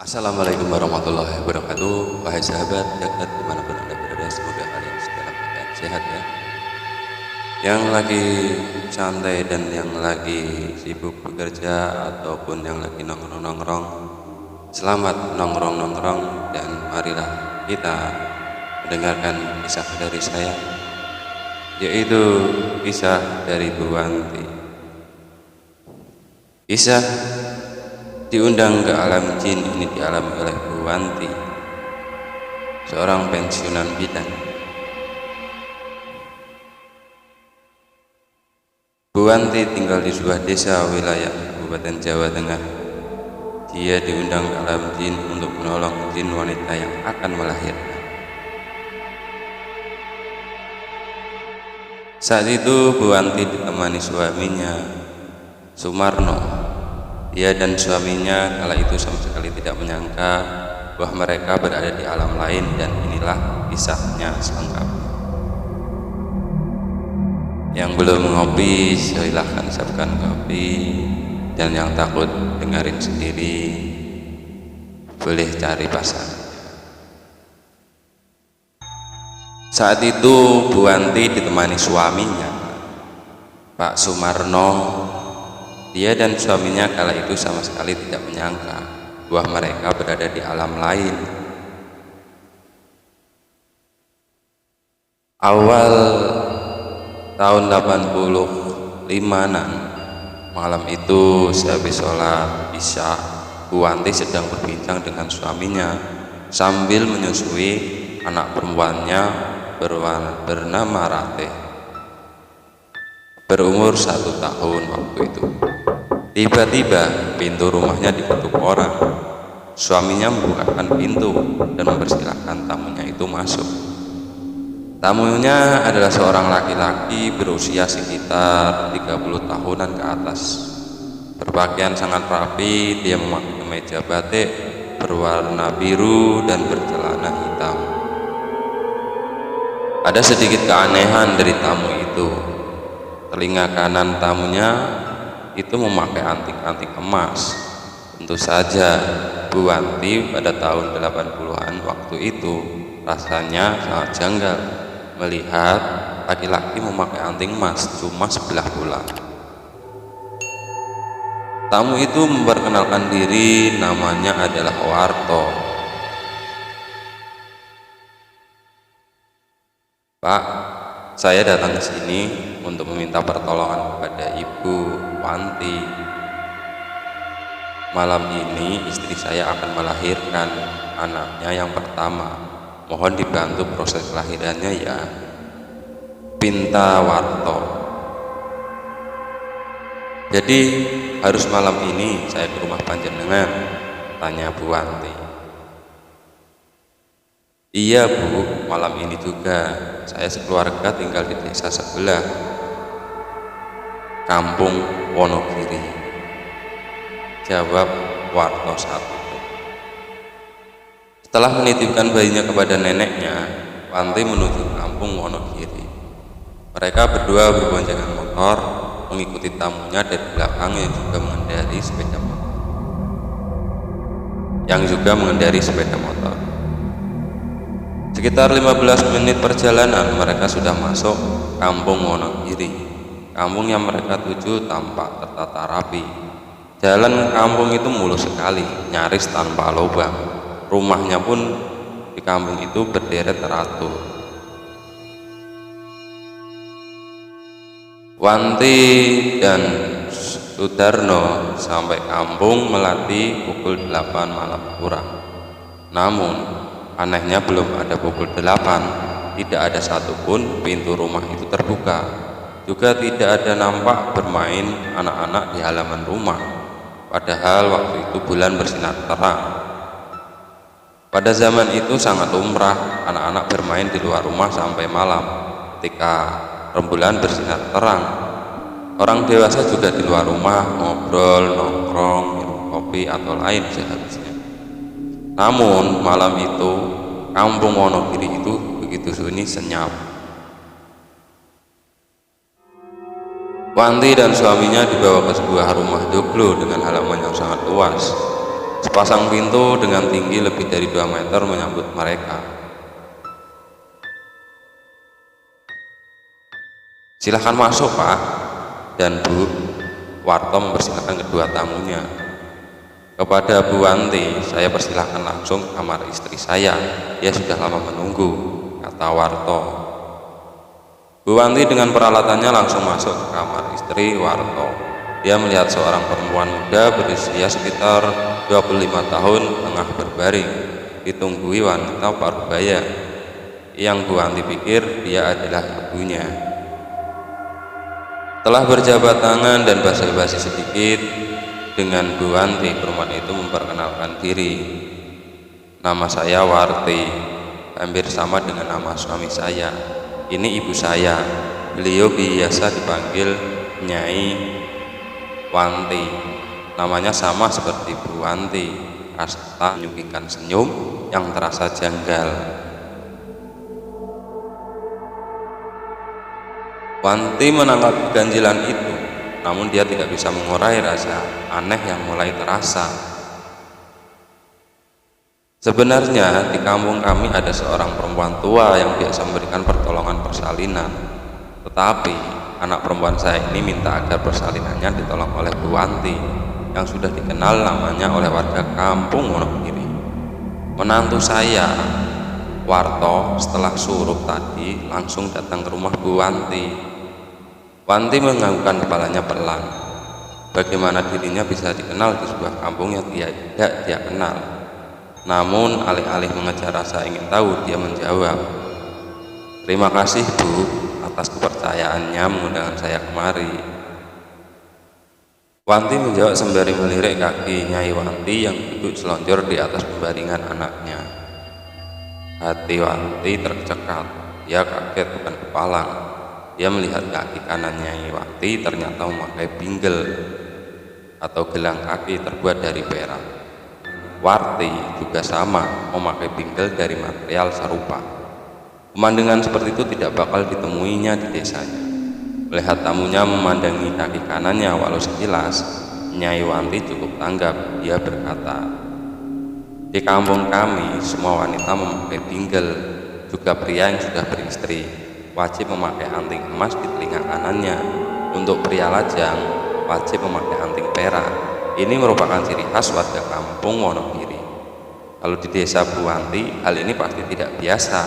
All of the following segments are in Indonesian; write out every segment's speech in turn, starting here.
Assalamualaikum warahmatullahi wabarakatuh. Wahai sahabat dekat dimanapun anda berada, semoga kalian dalam keadaan sehat ya. Yang lagi santai dan yang lagi sibuk bekerja ataupun yang lagi nongkrong-nongkrong, selamat nongkrong-nongkrong dan marilah kita mendengarkan kisah dari saya, yaitu kisah dari Bu Wanti. Kisah diundang ke alam jin ini dialami oleh Bu Wanti, seorang pensiunan bidan. Bu Wanti tinggal di sebuah desa wilayah Kabupaten Jawa Tengah. Dia diundang ke alam jin untuk menolong jin wanita yang akan melahirkan. Saat itu Bu Wanti ditemani suaminya Sumarno. Dia dan suaminya kala itu sama sekali tidak menyangka bahwa mereka berada di alam lain, dan inilah kisahnya selengkapnya. Yang belum ngopi silahkan siapkan kopi, dan yang takut dengerin sendiri boleh cari pasar. Saat itu Bu Wanti ditemani suaminya Pak Sumarno. Dia dan suaminya kala itu sama sekali tidak menyangka bahwa mereka berada di alam lain. Awal tahun 85-an, malam itu sehabis sholat Isya, Bu Wanti sedang berbincang dengan suaminya sambil menyusui anak perempuannya bernama Ratih, berumur 1 tahun waktu itu. Tiba-tiba pintu rumahnya diketuk orang. Suaminya membukakan pintu dan mempersilahkan tamunya itu masuk. Tamunya adalah seorang laki-laki berusia sekitar 30 tahunan ke atas. Berpakaian sangat rapi, dia memakai kemeja batik berwarna biru dan bercelana hitam. Ada sedikit keanehan dari tamu itu. Telinga kanan tamunya itu memakai anting-anting emas. Tentu saja Bu Wanti pada tahun 80-an waktu itu rasanya sangat janggal melihat laki-laki memakai anting emas cuma sebelah bola. Tamu itu memperkenalkan diri, namanya adalah Warto. Pak, saya datang ke sini untuk meminta pertolongan kepada Ibu Wanti. Malam ini istri saya akan melahirkan anaknya yang pertama. Mohon dibantu proses kelahirannya ya, pinta Warto. Jadi harus malam ini saya ke rumah panjenengan? Tanya Bu Wanti. Iya Bu, malam ini juga. Saya sekeluarga tinggal di desa sebelah, Kampung Wonogiri, jawab Warto saat itu. Setelah menitipkan bayinya kepada neneknya, Wanti menuju Kampung Wonogiri. Mereka berdua berboncengan motor mengikuti tamunya dari belakang yang juga mengendari sepeda motor. Sekitar 15 menit perjalanan mereka sudah masuk Kampung Wonogiri. Kampung yang mereka tuju tampak tertata rapi. Jalan kampung itu mulus sekali, nyaris tanpa lubang. Rumahnya pun di kampung itu berderet teratur. Wanti dan Sudarno sampai kampung Melati pukul 8 malam kurang. Namun anehnya belum ada pukul 8, tidak ada satupun pintu rumah itu terbuka. Juga tidak ada nampak bermain anak-anak di halaman rumah. Padahal waktu itu bulan bersinar terang. Pada zaman itu sangat lumrah anak-anak bermain di luar rumah sampai malam. Ketika rembulan bersinar terang, orang dewasa juga di luar rumah ngobrol, nongkrong, minum kopi atau lain sehabisnya. Namun malam itu Kampung Wonogiri itu begitu sunyi senyap. Wanti dan suaminya dibawa ke sebuah rumah joglo dengan halaman yang sangat luas. Sepasang pintu dengan tinggi lebih dari 2 meter menyambut mereka. "Silahkan masuk, Pak dan Bu." Warto mempersilahkan kedua tamunya. Kepada Bu Wanti, "Saya persilahkan langsung ke kamar istri saya. Dia sudah lama menunggu," kata Warto. Bu Wanti dengan peralatannya langsung masuk ke kamar istri Warto. Dia melihat seorang perempuan muda berusia sekitar 25 tahun tengah berbaring, ditunggui wanita parubaya yang Bu Wanti pikir dia adalah ibunya. Telah berjabat tangan dan basa-basi sedikit dengan Bu Wanti, perempuan itu memperkenalkan diri. "Nama saya Warti, hampir sama dengan nama suami saya. Ini ibu saya. Beliau biasa dipanggil Nyai Wanti. Namanya sama seperti Bu Wanti," serta menyuguhkan senyum yang terasa janggal. Wanti menangkap ganjilan itu, namun dia tidak bisa mengurai rasa aneh yang mulai terasa. "Sebenarnya di kampung kami ada seorang perempuan tua yang biasa memberikan pertolongan persalinan. Tetapi anak perempuan saya ini minta agar persalinannya ditolong oleh Bu Wanti yang sudah dikenal namanya oleh warga kampung Wonogiri. Menantu saya, Warto, setelah suruh tadi langsung datang ke rumah Bu Wanti." Wanti menganggukkan kepalanya pelan. Bagaimana dirinya bisa dikenal di sebuah kampung yang tidak dia kenal? Namun alih-alih mengejar rasa ingin tahu, dia menjawab, "Terima kasih Bu atas kepercayaannya mengundang saya kemari." Wanti menjawab sembari melirik kaki Nyai Wanti yang duduk selonjor di atas pembaringan anaknya. Hati Wanti tercekat. Dia kaget bukan kepalang. Dia melihat kaki kanan Nyai Wanti ternyata memakai binggel atau gelang kaki terbuat dari perak. Warti juga sama, memakai binggel dari material serupa. Pemandangan seperti itu tidak bakal ditemuinya di desanya. Melihat tamunya memandangi kaki kanannya walau sekilas, Nyai Wanti cukup tanggap. Dia berkata, "Di kampung kami semua wanita memakai binggel, juga pria yang sudah beristri wajib memakai anting emas di telinga kanannya. Untuk pria lajang wajib memakai anting perak. Ini merupakan ciri khas warga kampung Wonogiri. Kalau di desa Bu Wanti, hal ini pasti tidak biasa,"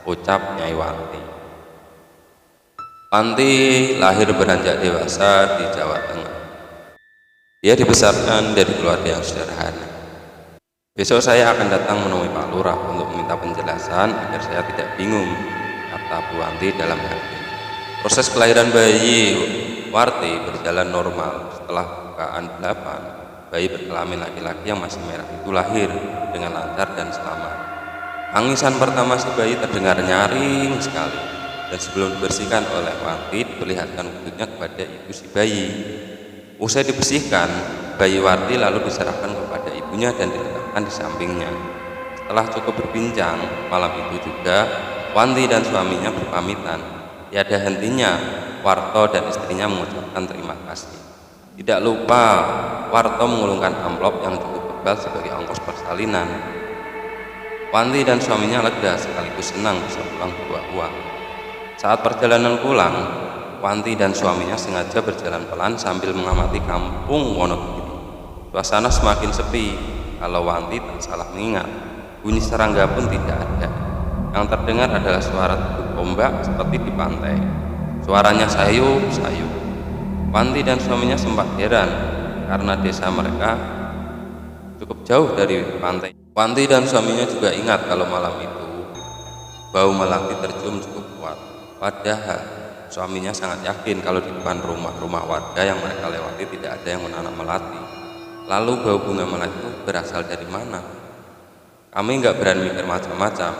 ucap Nyai Wanti. Wanti lahir beranjak dewasa di Jawa Tengah. Dia dibesarkan dari keluarga yang sederhana. "Besok saya akan datang menemui Pak Lurah untuk meminta penjelasan agar saya tidak bingung," kata Bu Wanti dalam hati. Proses kelahiran bayi Warti berjalan normal. Setelah bukaan 8, bayi berkelamin laki-laki yang masih merah itu lahir dengan lancar dan selamat. Tangisan pertama si bayi terdengar nyaring sekali, dan sebelum dibersihkan oleh Warti diperlihatkan wujudnya kepada ibu si bayi. Usai dibersihkan, bayi Warti lalu diserahkan kepada ibunya dan diletakkan di sampingnya. Setelah cukup berbincang, malam itu juga Wanti dan suaminya berpamitan. Tiada hentinya Warto dan istrinya mengucapkan terima kasih. Tidak lupa Warto mengulungkan amplop yang cukup tebal sebagai ongkos persalinan. Wanti dan suaminya lega sekaligus senang bisa pulang bawa uang. Saat perjalanan pulang, Wanti dan suaminya sengaja berjalan pelan sambil mengamati kampung Wonogiri. Suasana semakin sepi. Kalau Wanti tak salah mengingat, bunyi serangga pun tidak ada. Yang terdengar adalah suara teguk ombak seperti di pantai. Suaranya sayup-sayup. Wanti dan suaminya sempat heran karena desa mereka cukup jauh dari pantai. Wanti dan suaminya juga ingat kalau malam itu bau melati tercium cukup kuat. Padahal suaminya sangat yakin kalau di depan rumah-rumah warga yang mereka lewati tidak ada yang menanam melati. Lalu bau bunga melati itu berasal dari mana? Kami nggak berani mikir macam-macam.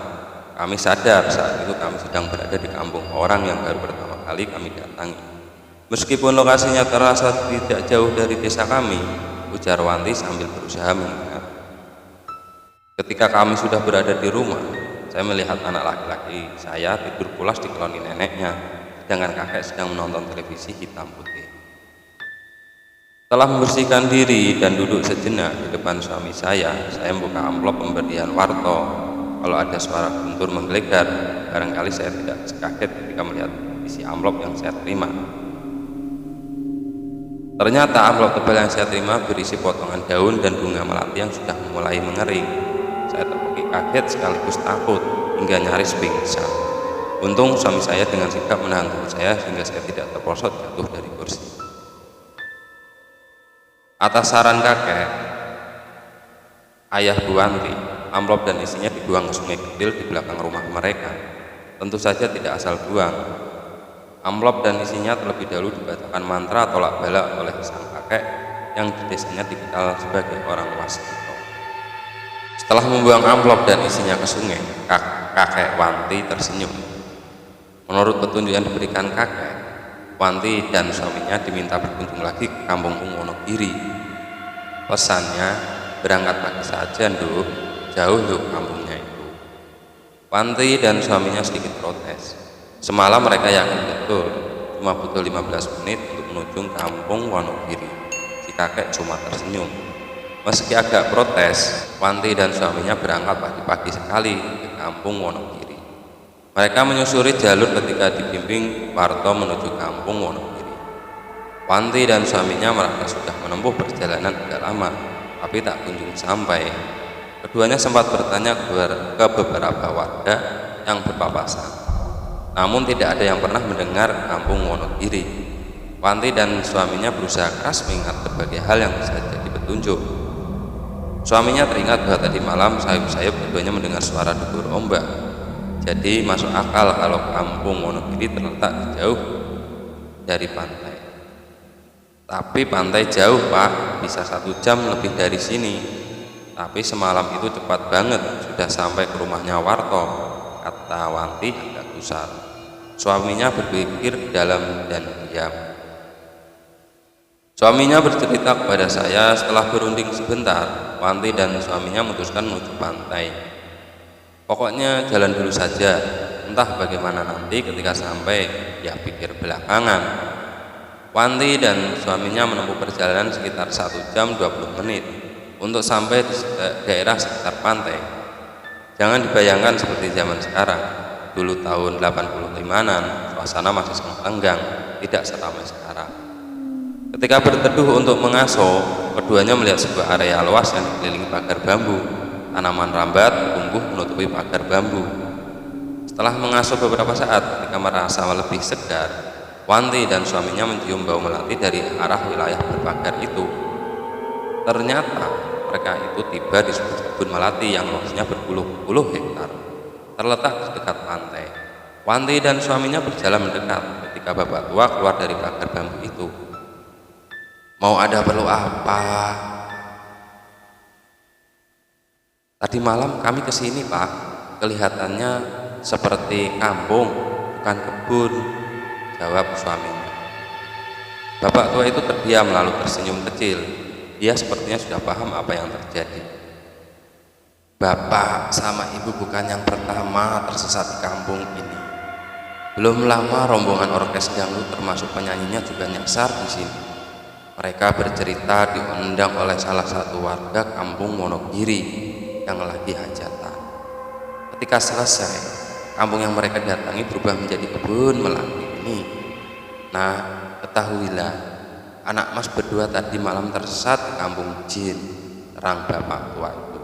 Kami sadar saat itu kami sedang berada di kampung orang yang baru pertama kali kami datangi. Meskipun lokasinya terasa tidak jauh dari desa kami, ujar Wanti sambil berusaha mengingat. Ketika kami sudah berada di rumah, saya melihat anak laki-laki saya tidur pulas di koloni neneknya, sedangkan kakek sedang menonton televisi hitam putih. Setelah membersihkan diri dan duduk sejenak di depan suami saya membuka amplop pemberian Warto. Kalau ada suara guntur menggelegar, barangkali saya tidak kaget ketika melihat isi amplop yang saya terima. Ternyata amplop tebal yang saya terima berisi potongan daun dan bunga melati yang sudah mulai mengering. Saya terpekik kaget sekaligus takut hingga nyaris pingsan. Untung suami saya dengan sigap menahan tubuh saya sehingga saya tidak terprosot jatuh dari kursi. Atas saran kakek, ayah Bu Wanti, amplop dan isinya dibuang ke sungai kecil di belakang rumah mereka. Tentu saja tidak asal buang. Amplop dan isinya terlebih dahulu dibacakan mantra tolak bala oleh sang kakek yang di desanya dikenal sebagai orang waskito. Setelah membuang amplop dan isinya ke sungai, kakek Wanti tersenyum. Menurut petunjuk yang diberikan kakek, Wanti dan suaminya diminta berkunjung lagi ke kampung Wonogiri. Pesannya, berangkat pagi saja Nduk, jauh yuk kampungnya itu. Wanti dan suaminya sedikit protes. Semalam mereka yakin betul, cuma butuh 15 menit untuk menuju kampung Wonogiri. Si kakek cuma tersenyum. Meski agak protes, Wanti dan suaminya berangkat pagi-pagi sekali ke kampung Wonogiri. Mereka menyusuri jalur ketika dibimbing Warto menuju kampung Wonogiri. Wanti dan suaminya merasa sudah menempuh perjalanan agak lama, tapi tak kunjung sampai. Keduanya sempat bertanya ke beberapa warga yang berpapasan, namun tidak ada yang pernah mendengar kampung Wonogiri. Wanti dan suaminya berusaha keras mengingat berbagai hal yang bisa jadi petunjuk. Suaminya teringat bahwa tadi malam sayup-sayup keduanya mendengar suara debur ombak. Jadi masuk akal kalau kampung Wonogiri terletak jauh dari pantai. Tapi pantai jauh Pak, bisa 1 jam lebih dari sini. Tapi semalam itu cepat banget, sudah sampai ke rumahnya Warto, kata Wanti agak gusar. Suaminya berpikir dalam dan diam. Suaminya bercerita kepada saya setelah berunding sebentar, Wanti dan suaminya memutuskan menuju pantai. Pokoknya jalan dulu saja, entah bagaimana nanti ketika sampai, ya pikir belakangan. Wanti dan suaminya menempuh perjalanan sekitar 1 jam 20 menit untuk sampai di daerah sekitar pantai. Jangan dibayangkan seperti zaman sekarang. Dulu tahun 85-an, suasana masih sangat tenggang, tidak seramai sekarang. Ketika berteduh untuk mengaso, keduanya melihat sebuah area luas yang dikelilingi pagar bambu. Tanaman rambat tumbuh menutupi pagar bambu. Setelah mengaso beberapa saat, ketika merasa lebih segar, Wanti dan suaminya mencium bau melati dari arah wilayah berpagar itu. Ternyata mereka itu tiba di sebuah kebun melati yang luasnya berpuluh-puluh hektar, terletak di dekat pantai. Wanti dan suaminya berjalan mendekat ketika bapak tua keluar dari pagar bambu itu. Mau ada perlu apa? Tadi malam kami kesini Pak, kelihatannya seperti kampung, bukan kebun, jawab suaminya. Bapak tua itu terdiam lalu tersenyum kecil. Dia sepertinya sudah paham apa yang terjadi. Bapak sama ibu bukan yang pertama tersesat di kampung ini. Belum lama rombongan orkes dangdut termasuk penyanyinya juga nyasar di sini. Mereka bercerita diundang oleh salah satu warga kampung Wonogiri yang lagi hajatan. Ketika selesai, kampung yang mereka datangi berubah menjadi kebun melati ini. Nah, ketahuilah, anak mas berdua tadi malam tersesat di kampung jin, terang bapak tua itu.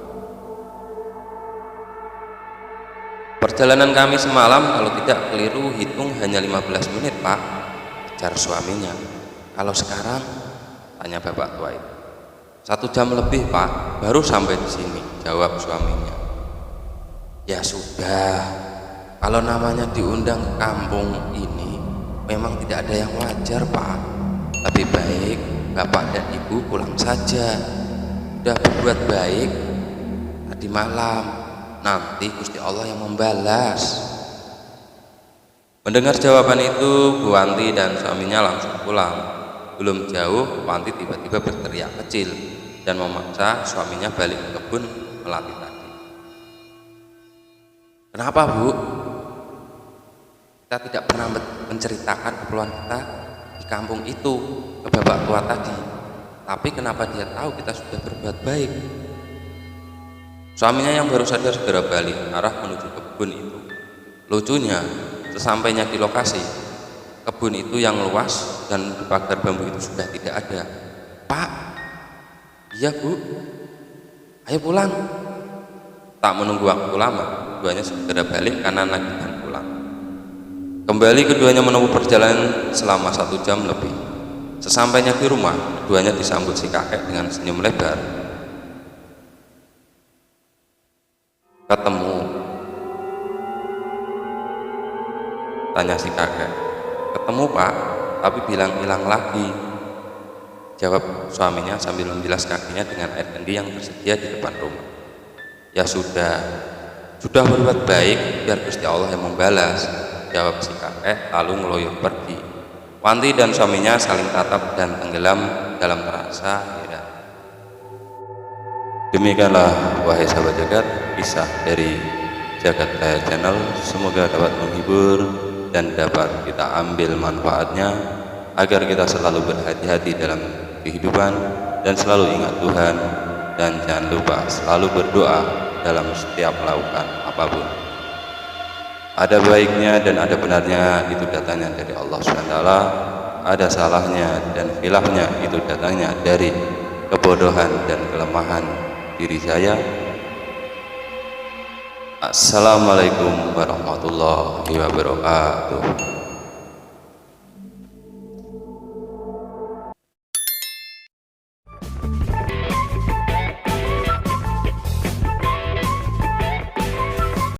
Perjalanan kami semalam kalau tidak keliru hitung hanya 15 menit Pak, ujar suaminya. Kalau sekarang, tanya bapak tua itu. 1 jam lebih Pak, baru sampai di sini, jawab suaminya. Ya sudah, kalau namanya diundang ke kampung ini, memang tidak ada yang wajar Pak. Lebih baik bapak dan ibu pulang saja. Sudah berbuat baik tadi malam, nanti Gusti Allah yang membalas. Mendengar jawaban itu, Bu Wanti dan suaminya langsung pulang. Belum jauh, Wanti tiba-tiba berteriak kecil dan memaksa suaminya balik ke kebun melati tadi. Kenapa Bu? Kita tidak pernah menceritakan keperluan kita di kampung itu ke bapak tua tadi. Tapi kenapa dia tahu kita sudah berbuat baik? Suaminya yang baru sadar segera balik arah menuju kebun itu. Lucunya, sesampainya di lokasi, kebun itu yang luas dan pagar bambu itu sudah tidak ada. Pak, iya Bu, ayo pulang. Tak menunggu waktu lama, keduanya segera balik kanan lagi dan pulang. Kembali keduanya menempuh perjalanan selama 1 jam lebih. Sesampainya di rumah, keduanya disambut si kakek dengan senyum lebar. Ketemu? Tanya si kakek. Ketemu Pak, tapi bilang hilang lagi, jawab suaminya sambil membilas kakinya dengan air kendi yang tersedia di depan rumah. Ya sudah berbuat baik, biar Gusti Allah yang membalas, jawab si kakek lalu ngeloyor pergi. Wanti dan suaminya saling tatap dan tenggelam dalam rasa heran. Demikianlah wahai sahabat jagat, kisah dari Jagat Raya Channel. Semoga dapat menghibur dan dapat kita ambil manfaatnya, agar kita selalu berhati-hati dalam kehidupan dan selalu ingat Tuhan, dan jangan lupa selalu berdoa dalam setiap melakukan apapun. Ada baiknya dan ada benarnya itu datangnya dari Allah SWT, ada salahnya dan khilafnya itu datangnya dari kebodohan dan kelemahan diri saya. Assalamualaikum warahmatullahi wabarakatuh.